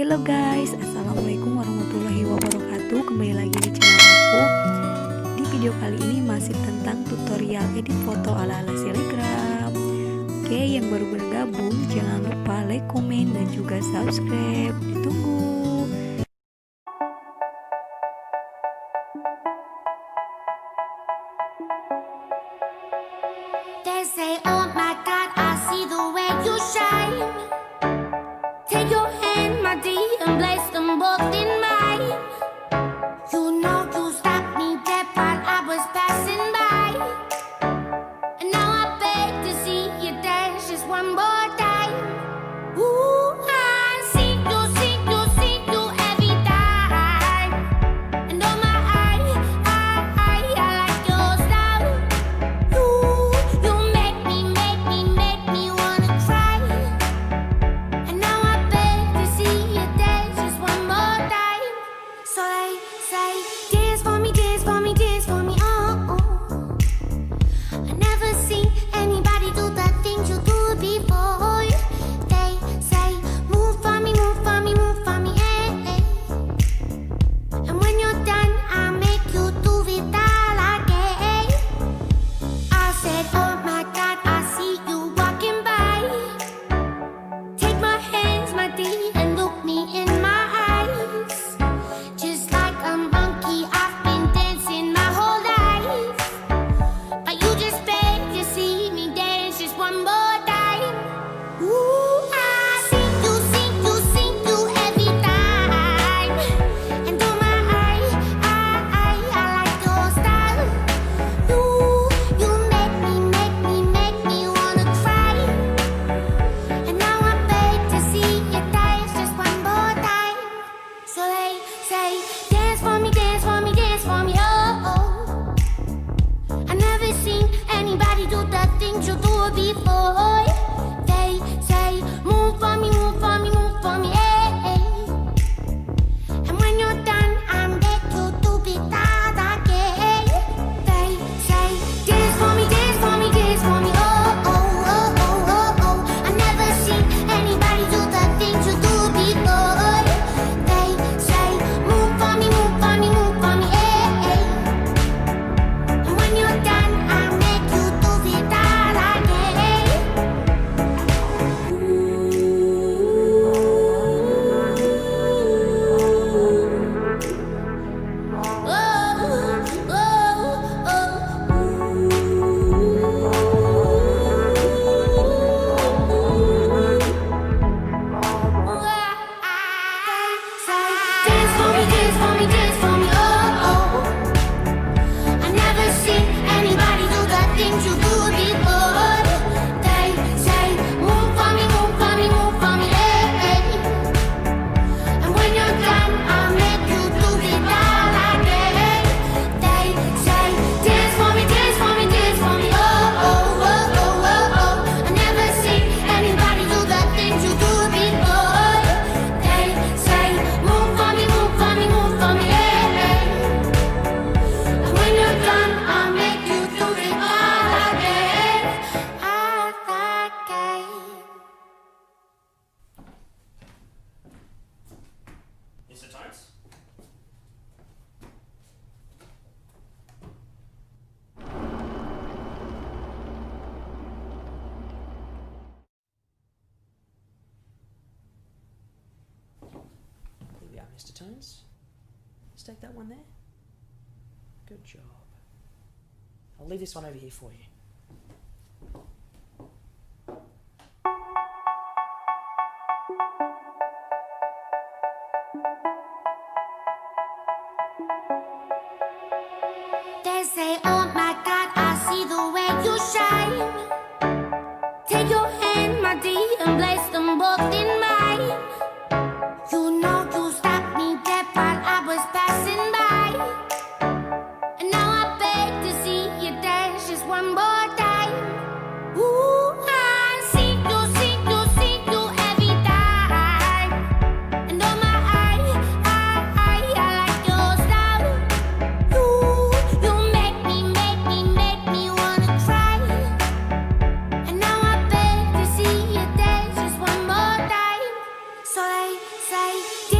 Hello guys, assalamualaikum warahmatullahi wabarakatuh. Kembali lagi di channel aku. Di video kali ini masih tentang tutorial edit foto ala-ala selegram. Oke, yang baru bergabung jangan lupa like, komen, dan juga subscribe. Ditunggu. They say, oh my God, I see the way you shine. Take your hand, my dear, and place them both in mine. You know you stopped me dead while I was passing by. And now I beg to see you dance just one more time. Ooh, I see you every time. And oh my, I like your style. You make me wanna cry. And now I beg to see you dance just one more time. So they say, dance for me, dance for me, dance for me, oh, oh. I never seen anybody do the things you do before. They say, move for me, move for me, move for me, eh, eh. And when you're done, I'll make you do it all again. I said, oh my God, I see you walking by. Take my hands, my dear, and look me in my eyes. Just like a monkey, I've been dancing my whole life. But you just beg to see me dance just one more time. Ooh, I see you every time. And oh my, I like your style. You make me wanna cry. And now I beg to see you dance just one more time. So they say, dance for me, dance for me, dance for me, oh, oh. I never seen anybody do the things you do before. They say, move for me, move for me, move for me, eh, eh. And when you're done, I'll make you do it all again. They say, dance for me, dance for me, dance for me, oh, oh, oh, oh, oh, oh. I never seen anybody do the things you do before. They say, move for me, move for me, move for me, eh, eh. And when you're done, I'll make you do it all again. Dance for me, dance for me, dance for me, oh, oh. I never seen anybody do the things you do before. They say, move for me, move for me, move for me, eh, eh. And when you're done, I'll make you do it all again. They say, dance for me, dance for me, dance for me, oh, oh, oh, oh, oh, oh. I never seen anybody do the things you do before. They say, move for me, move for me, move for me, eh, eh. And when you're done, I'll make you do it all again. Is it tight? Here we are, Mr. Tones. Stick that one there. Good job. I'll leave this one over here for you. They say, oh my God, I see the way you shine. Take your hand, my dear, and place them both in mine. You know you stopped me dead while I was passing by. And now I beg to see you dance just one more time. right.